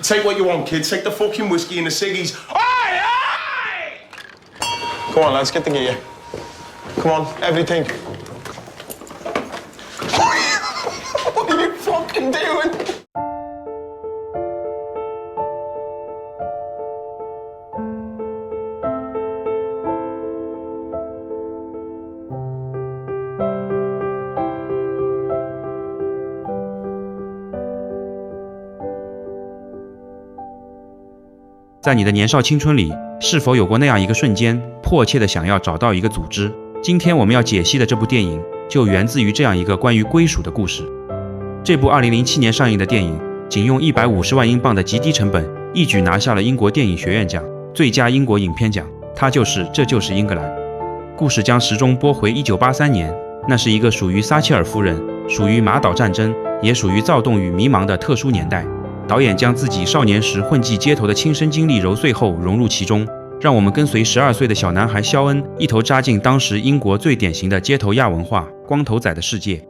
Take what you want, kid. Take the fucking whiskey and the ciggies. Aye, aye! Come on, lads, get the gear. Come on, everything. What are you fucking doing?在你的年少青春里，是否有过那样一个瞬间，迫切的想要找到一个组织？今天我们要解析的这部电影，就源自于这样一个关于归属的故事。这部2007年上映的电影，仅用150万英镑的极低成本，一举拿下了英国电影学院奖最佳英国影片奖。它就是《这就是英格兰》。故事将时钟拨回1983年，那是一个属于撒切尔夫人、属于马岛战争，也属于躁动与迷茫的特殊年代。导演将自己少年时混迹街头的亲身经历揉碎后融入其中，让我们跟随12岁的小男孩肖恩一头扎进当时英国最典型的街头亚文化光头仔的世界。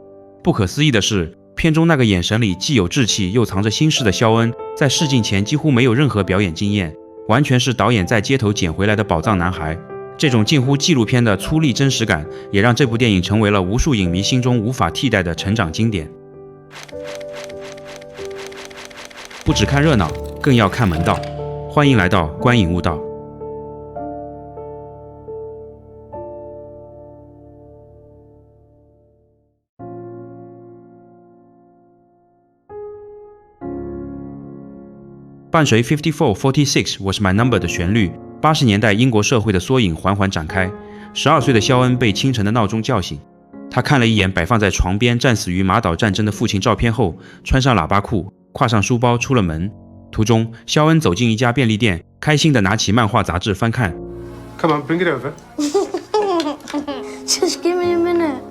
不可思议的是，片中那个眼神里既有志气又藏着心事的肖恩，在试镜前几乎没有任何表演经验，完全是导演在街头捡回来的宝藏男孩。这种近乎纪录片的粗粝真实感，也让这部电影成为了无数影迷心中无法替代的成长经典。不只看热闹，更要看门道。欢迎来到观影悟道。伴随 5446 Was My Number 的旋律，80年代英国社会的缩影缓缓展开。12岁的肖恩被清晨的闹钟叫醒，他看了一眼摆放在床边战死于马岛战争的父亲照片后，穿上喇叭裤，挎上书包出了门。途中，肖恩走进一家便利店，开心地拿起漫画杂志翻看。Come on, bring it over. Just give me a minute.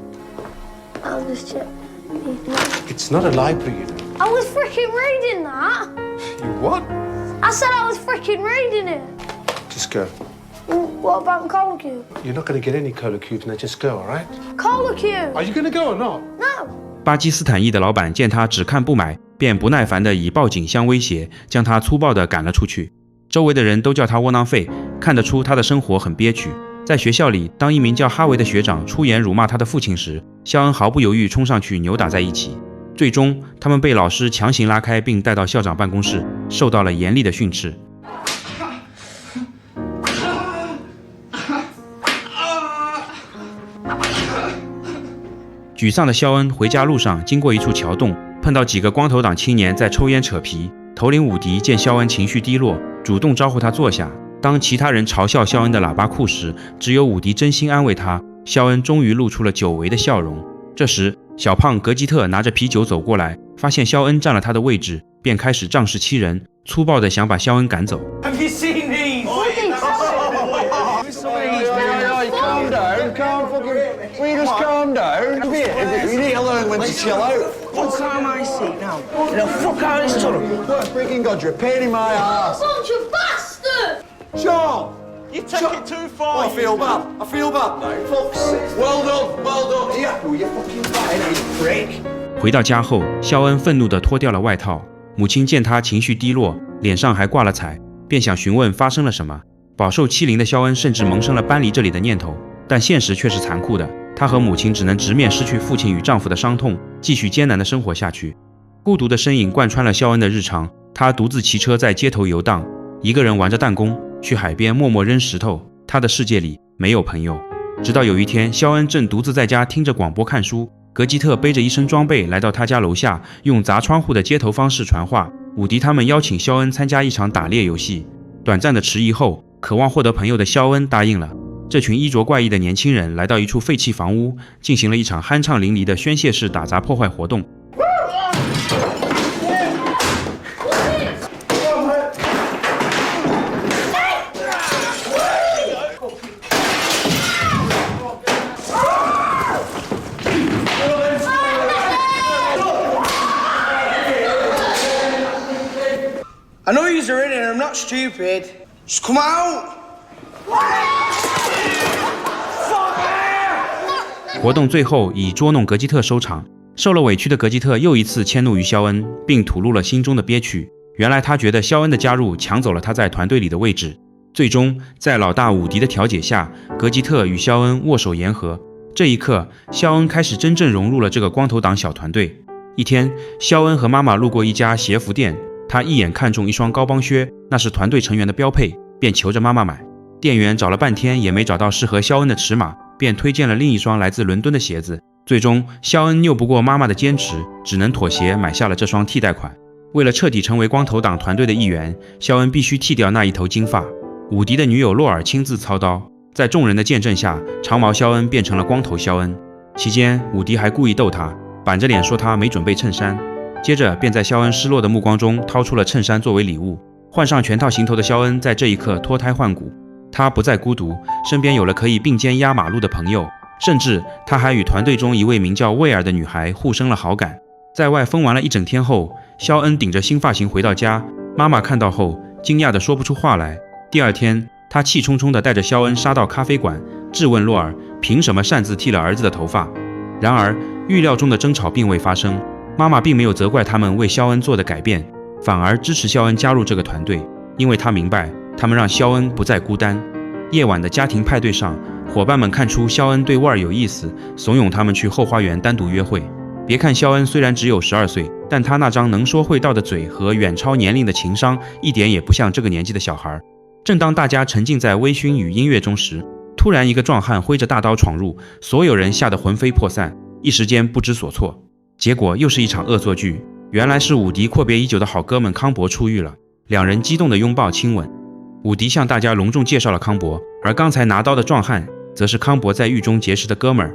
I'll just check. It's not a library, you know. I was freaking reading that. You what? I said I was freaking reading it. Just go. What about Cola Cube? You're not going to get any cola cubes now. Just go, all right? Cola Cube. Are you going to go or not? No. 巴基斯坦裔的老板见他只看不买，便不耐烦地以报警相威胁，将他粗暴地赶了出去。周围的人都叫他窝囊废，看得出他的生活很憋屈。在学校里，当一名叫哈维的学长出言辱骂他的父亲时，肖恩毫不犹豫冲上去扭打在一起。最终，他们被老师强行拉开，并带到校长办公室，受到了严厉的训斥。沮丧的肖恩回家路上经过一处桥洞，碰到几个光头党青年在抽烟扯皮。头领伍迪见肖恩情绪低落，主动招呼他坐下。当其他人嘲笑肖恩的喇叭裤时，只有伍迪真心安慰他。肖恩终于露出了久违的笑容。这时，小胖格吉特拿着啤酒走过来，发现肖恩占了他的位置，便开始仗势欺人，粗暴地想把肖恩赶走。Have you seen these? Calm down, will you just calm down? You need to learn when to chill out. What time I see now? Now fuck out this tunnel. What a freaking god, you're a pain in my ass. Bunch of bastard! John! You take it too far. I feel bad now. Fuck's sake. Well done. Yeah, well, you fucking bad, prick. 回到家后，肖恩愤怒地脱掉了外套。母亲见他情绪低落，脸上还挂了彩，便想询问发生了什么。饱受欺凌的肖恩甚至萌生了搬离这里的念头，但现实却是残酷的，他和母亲只能直面失去父亲与丈夫的伤痛，继续艰难的生活下去。孤独的身影贯穿了肖恩的日常，他独自骑车在街头游荡，一个人玩着弹弓，去海边默默扔石头。他的世界里没有朋友。直到有一天，肖恩正独自在家听着广播看书，格吉特背着一身装备来到他家楼下，用砸窗户的街头方式传话。伍迪他们邀请肖恩参加一场打猎游戏。短暂的迟疑后，渴望获得朋友的肖恩答应了。这群衣着怪异的年轻人来到一处废弃房屋，进行了一场酣畅淋漓的宣泄式打砸破坏活动。I know you're in here, I'm not stupid. Just come out! 活动最后以捉弄格吉特收场。受了委屈的格吉特又一次迁怒于肖恩，并吐露了心中的憋屈。原来他觉得肖恩的加入抢走了他在团队里的位置。最终，在老大伍迪的调解下，格吉特与肖恩握手言和。这一刻，肖恩开始真正融入了这个光头党小团队。一天，肖恩和妈妈路过一家鞋服店，他一眼看中一双高帮靴，那是团队成员的标配，便求着妈妈买。店员找了半天也没找到适合肖恩的尺码，便推荐了另一双来自伦敦的鞋子。最终，肖恩拗不过妈妈的坚持，只能妥协买下了这双替代款。为了彻底成为光头党团队的一员，肖恩必须剃掉那一头金发。伍迪的女友洛尔亲自操刀，在众人的见证下，长毛肖恩变成了光头肖恩。期间，伍迪还故意逗他，板着脸说他没准备衬衫，接着便在肖恩失落的目光中掏出了衬衫作为礼物。换上全套行头的肖恩在这一刻脱胎换骨，他不再孤独，身边有了可以并肩压马路的朋友，甚至他还与团队中一位名叫威尔的女孩互生了好感。在外疯玩了一整天后，肖恩顶着新发型回到家，妈妈看到后惊讶地说不出话来。第二天，他气冲冲地带着肖恩杀到咖啡馆，质问洛尔凭什么擅自剃了儿子的头发。然而预料中的争吵并未发生，妈妈并没有责怪他们为肖恩做的改变，反而支持肖恩加入这个团队，因为他明白他们让肖恩不再孤单。夜晚的家庭派对上，伙伴们看出肖恩对沃尔有意思，怂恿他们去后花园单独约会。别看肖恩虽然只有12岁，但他那张能说会道的嘴和远超年龄的情商，一点也不像这个年纪的小孩。正当大家沉浸在微醺与音乐中时，突然一个壮汉挥着大刀闯入，所有人吓得魂飞魄散，一时间不知所措。结果又是一场恶作剧，原来是伍迪阔别已久的好哥们康伯出狱了，两人激动的拥抱亲吻。伍迪向大家隆重介绍了康伯，而刚才拿刀的壮汉则是康伯在狱中结识的哥们儿。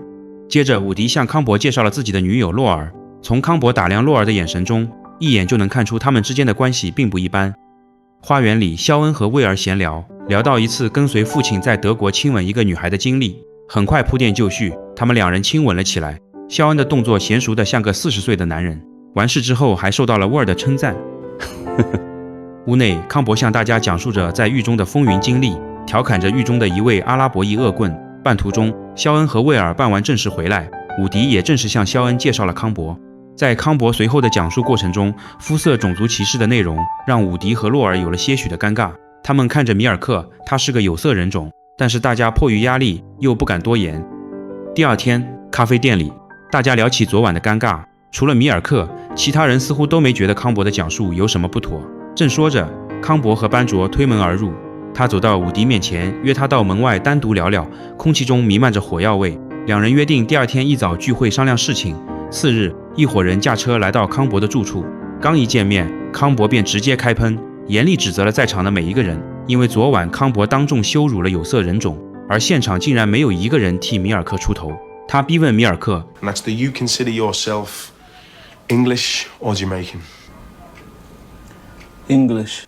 接着伍迪向康伯介绍了自己的女友洛尔，从康伯打量洛尔的眼神中，一眼就能看出他们之间的关系并不一般。花园里，肖恩和威尔闲聊到一次跟随父亲在德国亲吻一个女孩的经历，很快铺垫就绪，他们两人亲吻了起来。肖恩的动作娴熟得像个40岁的男人，完事之后还受到了威尔的称赞。屋内，康伯向大家讲述着在狱中的风云经历，调侃着狱中的一位阿拉伯裔恶棍。半途中，肖恩和威尔办完正事回来，伍迪也正式向肖恩介绍了康伯。在康伯随后的讲述过程中，肤色种族歧视的内容让伍迪和洛尔有了些许的尴尬。他们看着米尔克，他是个有色人种，但是大家迫于压力又不敢多言。第二天，咖啡店里，大家聊起昨晚的尴尬，除了米尔克，其他人似乎都没觉得康伯的讲述有什么不妥。正说着，康伯和班卓推门而入，他走到伍迪面前，约他到门外单独聊聊，空气中弥漫着火药味。两人约定第二天一早聚会商量事情。次日，一伙人驾车来到康伯的住处，刚一见面，康伯便直接开喷，严厉指责了在场的每一个人，因为昨晚康伯当众羞辱了有色人种，而现场竟然没有一个人替米尔克出头。他逼问米尔克 And that's do you consider yourself English or Jamaican? English.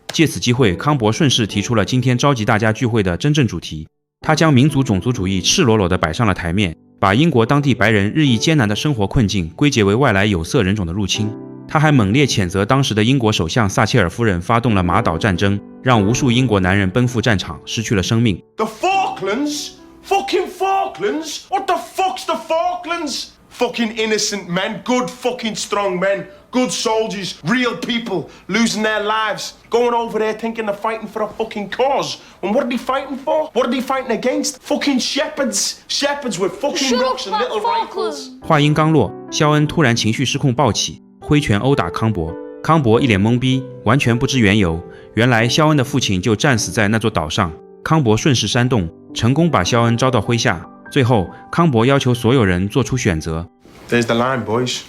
借此机会，康伯顺势提出了今天召集大家聚会的真正主题。他将民族种族主义赤裸裸地摆上了台面，把英国当地白人日益艰难的生活困境归结为外来有色人种的入侵。他还猛烈谴责当时的英国首相撒切尔夫人发动了马岛战争，让无数英国男人奔赴战场，失去了生命。 The Falklands? Fucking Falklands? What the fuck's the Falklands? Fucking innocent men, good fucking strong men, good soldiers, real people losing their lives, going over there thinking they're fighting for a fucking cause. And what are they fighting for? What are they fighting against? Fucking shepherds. Shepherds with fucking Shut rocks up, and little Falklands. rifles. 话音刚落，肖恩突然情绪失控暴起，挥拳殴打康伯。康伯一脸懵逼，完全不知缘由。原来肖恩的父亲就战死在那座岛上。康伯顺势煽动，成功把肖恩招到麾下。最后，康伯要求所有人做出选择。There's the line, boys.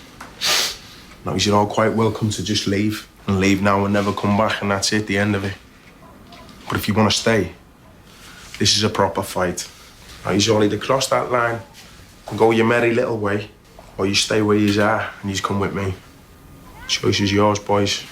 Now you're all quite welcome to just leave. And leave now and never come back, and that's it, the end of it. But if you want to stay, this is a proper fight. Now you all either cross that line and go your merry little way, or you stay where you are and you come with me. Choice is yours, boys.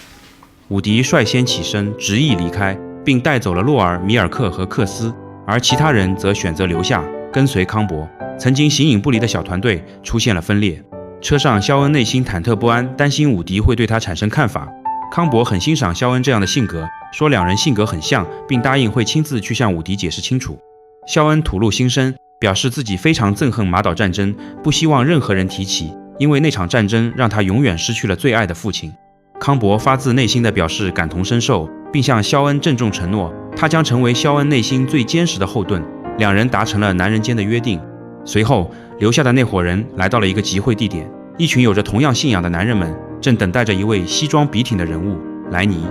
伍迪率先起身，执意离开，并带走了洛尔、米尔克和克斯，而其他人则选择留下，跟随康伯。曾经形影不离的小团队出现了分裂。车上，肖恩内心忐忑不安，担心伍迪会对他产生看法。康伯很欣赏肖恩这样的性格，说两人性格很像，并答应会亲自去向伍迪解释清楚。肖恩吐露心声，表示自己非常憎恨马岛战争，不希望任何人提起。因为那场战争让他永远失去了最爱的父亲。康伯发自内心地表示感同身受，并向肖恩郑重承诺，他将成为肖恩内心最坚实的后盾。两人达成了男人间的约定。随后，留下的那伙人来到了一个集会地点，一群有着同样信仰的男人们正等待着一位西装笔挺的人物莱尼。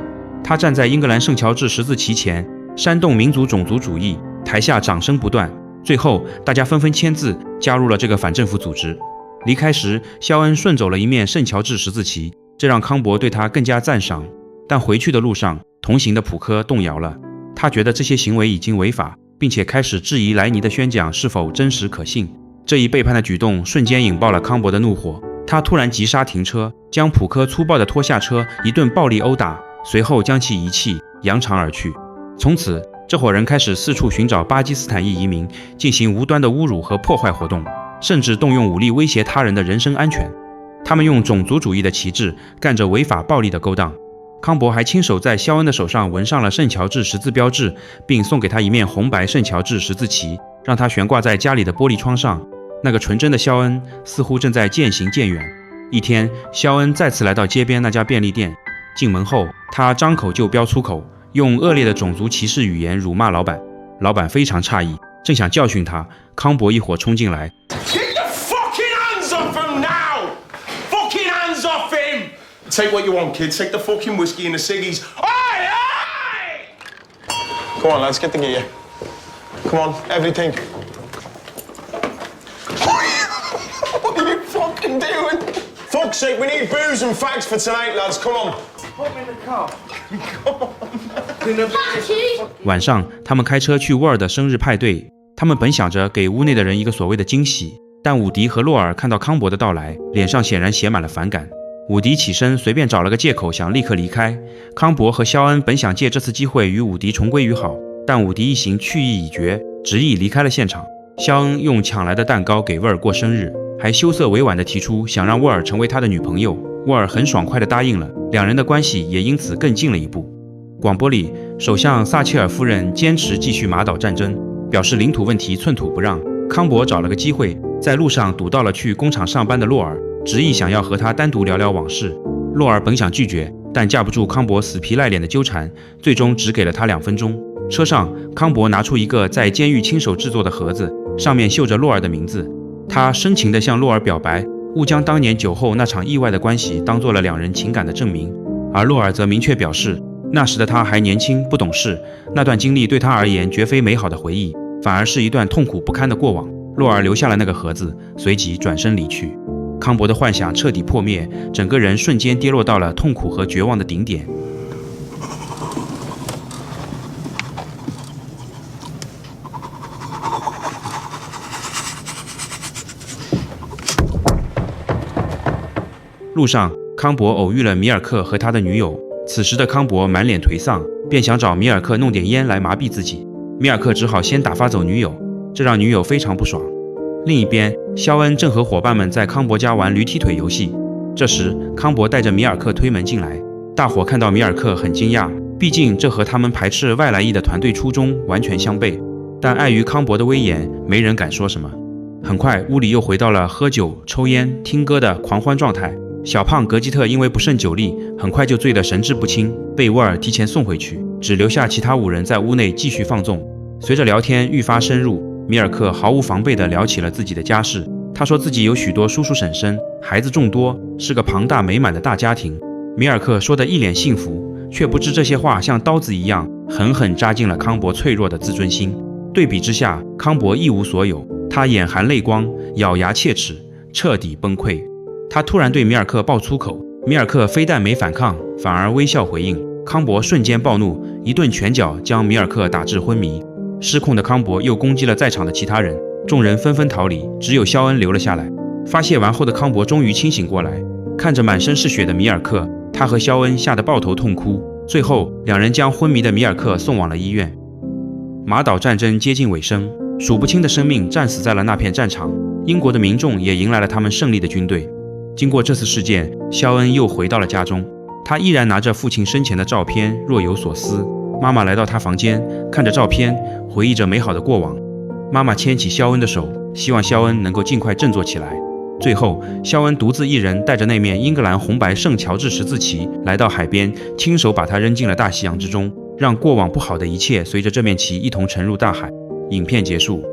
他站在英格兰圣乔治十字旗前，煽动民族种族主义，台下掌声不断。最后，大家纷纷签字加入了这个反政府组织。离开时，肖恩顺走了一面圣乔治十字旗，这让康伯对他更加赞赏。但回去的路上，同行的普科动摇了，他觉得这些行为已经违法，并且开始质疑莱尼的宣讲是否真实可信。这一背叛的举动瞬间引爆了康伯的怒火，他突然急刹停车，将普科粗暴地拖下车，一顿暴力殴打，随后将其遗弃，扬长而去。从此，这伙人开始四处寻找巴基斯坦裔移民，进行无端的侮辱和破坏活动，甚至动用武力威胁他人的人身安全。他们用种族主义的旗帜干着违法暴力的勾当。康伯还亲手在肖恩的手上纹上了圣乔治十字标志，并送给他一面红白圣乔治十字旗，让他悬挂在家里的玻璃窗上。那个纯真的肖恩似乎正在渐行渐远。一天，肖恩再次来到街边那家便利店，进门后，他张口就飙粗口，用恶劣的种族歧视语言辱骂老板。老板非常诧异，正想教训他，康伯一伙冲进来。Take the fucking hands off him now! Fucking hands off him! Take what you want, kids. Take the fucking whiskey and the ciggies. Aye, aye! Come on, lads, get the gear. Come on, everything. What are you fucking doing? Fuck's sake, we need booze and fags for tonight, lads. Come on. Put me in the car. Come on. 晚上，他们开车去沃尔的生日派对。他们本想着给屋内的人一个所谓的惊喜，但伍迪和洛尔看到康伯的到来，脸上显然写满了反感。伍迪起身，随便找了个借口，想立刻离开。康伯和肖恩本想借这次机会与伍迪重归于好，但伍迪一行去意已决，执意离开了现场。肖恩用抢来的蛋糕给沃尔过生日，还羞涩委婉地提出想让沃尔成为他的女朋友。沃尔很爽快地答应了，两人的关系也因此更近了一步。广播里，首相撒切尔夫人坚持继续马岛战争，表示领土问题寸土不让。康伯找了个机会，在路上堵到了去工厂上班的洛尔，执意想要和他单独聊聊往事。洛尔本想拒绝，但架不住康伯死皮赖脸的纠缠，最终只给了他2分钟。车上，康伯拿出一个在监狱亲手制作的盒子，上面绣着洛尔的名字。他深情地向洛尔表白，误将当年酒后那场意外的关系当做了两人情感的证明。而洛尔则明确表示，那时的他还年轻不懂事，那段经历对他而言绝非美好的回忆，反而是一段痛苦不堪的过往。洛尔留下了那个盒子，随即转身离去。康伯的幻想彻底破灭，整个人瞬间跌落到了痛苦和绝望的顶点。路上，康伯偶遇了米尔克和他的女友。此时的康伯满脸颓丧，便想找米尔克弄点烟来麻痹自己。米尔克只好先打发走女友，这让女友非常不爽。另一边，肖恩正和伙伴们在康伯家玩驴踢腿游戏。这时，康伯带着米尔克推门进来，大伙看到米尔克很惊讶，毕竟这和他们排斥外来裔的团队初衷完全相悖。但碍于康伯的威严，没人敢说什么。很快，屋里又回到了喝酒、抽烟、听歌的狂欢状态。小胖格基特因为不胜酒力，很快就醉得神志不清，被沃尔提前送回去，只留下其他5人在屋内继续放纵。随着聊天愈发深入，米尔克毫无防备地聊起了自己的家事。他说自己有许多叔叔婶婶，孩子众多，是个庞大美满的大家庭。米尔克说得一脸幸福，却不知这些话像刀子一样狠狠扎进了康伯脆弱的自尊心。对比之下，康伯一无所有，他眼含泪光，咬牙切齿，彻底崩溃。他突然对米尔克爆粗口，米尔克非但没反抗，反而微笑回应。康伯瞬间暴怒，一顿拳脚将米尔克打至昏迷。失控的康伯又攻击了在场的其他人，众人纷纷逃离，只有肖恩留了下来。发泄完后的康伯终于清醒过来，看着满身是血的米尔克，他和肖恩吓得抱头痛哭。最后，两人将昏迷的米尔克送往了医院。马岛战争接近尾声，数不清的生命战死在了那片战场，英国的民众也迎来了他们胜利的军队。经过这次事件，肖恩又回到了家中，他依然拿着父亲生前的照片，若有所思。妈妈来到他房间，看着照片，回忆着美好的过往。妈妈牵起肖恩的手，希望肖恩能够尽快振作起来。最后，肖恩独自一人带着那面英格兰红白圣乔治十字旗来到海边，亲手把它扔进了大西洋之中，让过往不好的一切随着这面旗一同沉入大海。影片结束。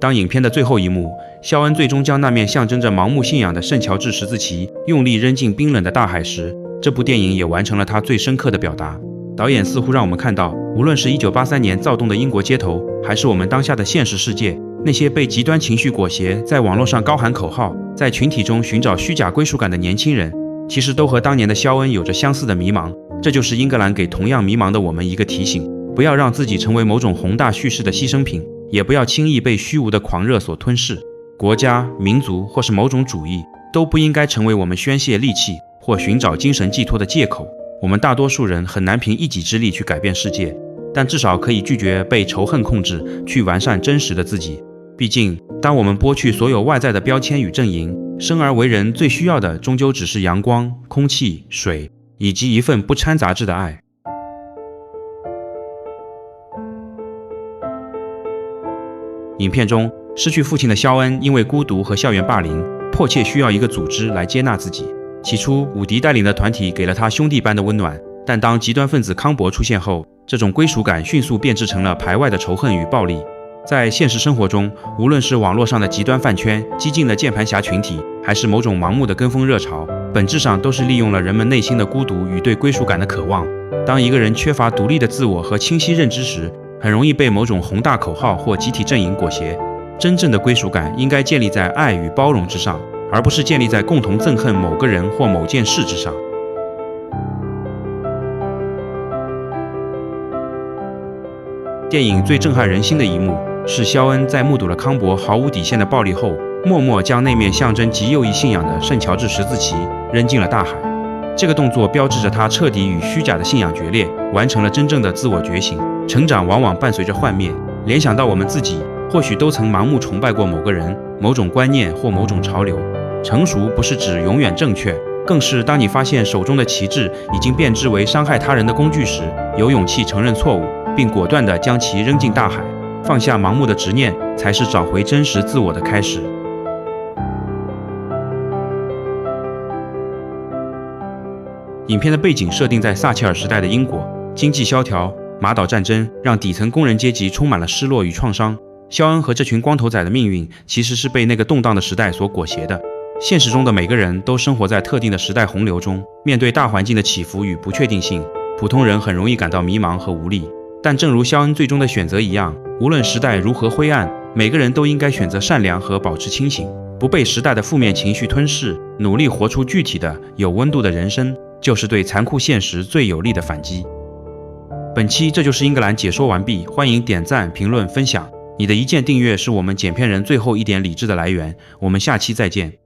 当影片的最后一幕，肖恩最终将那面象征着盲目信仰的圣乔治十字旗用力扔进冰冷的大海时，这部电影也完成了他最深刻的表达。导演似乎让我们看到，无论是1983年躁动的英国街头，还是我们当下的现实世界，那些被极端情绪裹挟，在网络上高喊口号，在群体中寻找虚假归属感的年轻人，其实都和当年的肖恩有着相似的迷茫。这就是英格兰给同样迷茫的我们一个提醒：不要让自己成为某种宏大叙事的牺牲品，也不要轻易被虚无的狂热所吞噬。国家、民族或是某种主义，都不应该成为我们宣泄戾气或寻找精神寄托的借口。我们大多数人很难凭一己之力去改变世界，但至少可以拒绝被仇恨控制，去完善真实的自己。毕竟，当我们剥去所有外在的标签与阵营，生而为人最需要的终究只是阳光、空气、水，以及一份不掺杂质的爱。影片中，失去父亲的肖恩因为孤独和校园霸凌，迫切需要一个组织来接纳自己。起初，伍迪带领的团体给了他兄弟般的温暖，但当极端分子康伯出现后，这种归属感迅速变质成了排外的仇恨与暴力。在现实生活中，无论是网络上的极端饭圈、激进的键盘侠群体，还是某种盲目的跟风热潮，本质上都是利用了人们内心的孤独与对归属感的渴望。当一个人缺乏独立的自我和清晰认知时，很容易被某种宏大口号或集体阵营裹挟。真正的归属感应该建立在爱与包容之上，而不是建立在共同憎恨某个人或某件事之上。电影最震撼人心的一幕是肖恩在目睹了康伯毫无底线的暴力后，默默将那面象征极右翼信仰的圣乔治十字旗扔进了大海。这个动作标志着他彻底与虚假的信仰决裂，完成了真正的自我觉醒。成长往往伴随着幻灭，联想到我们自己，或许都曾盲目崇拜过某个人、某种观念或某种潮流。成熟不是指永远正确，更是当你发现手中的旗帜已经变质为伤害他人的工具时，有勇气承认错误，并果断地将其扔进大海。放下盲目的执念，才是找回真实自我的开始。影片的背景设定在撒切尔时代的英国，经济萧条、马岛战争让底层工人阶级充满了失落与创伤。肖恩和这群光头仔的命运其实是被那个动荡的时代所裹挟的。现实中的每个人都生活在特定的时代洪流中，面对大环境的起伏与不确定性，普通人很容易感到迷茫和无力。但正如肖恩最终的选择一样，无论时代如何灰暗，每个人都应该选择善良和保持清醒，不被时代的负面情绪吞噬，努力活出具体的、有温度的人生，就是对残酷现实最有力的反击。本期这就是英格兰解说完毕，欢迎点赞、评论、分享。你的一键订阅是我们剪片人最后一点理智的来源。我们下期再见。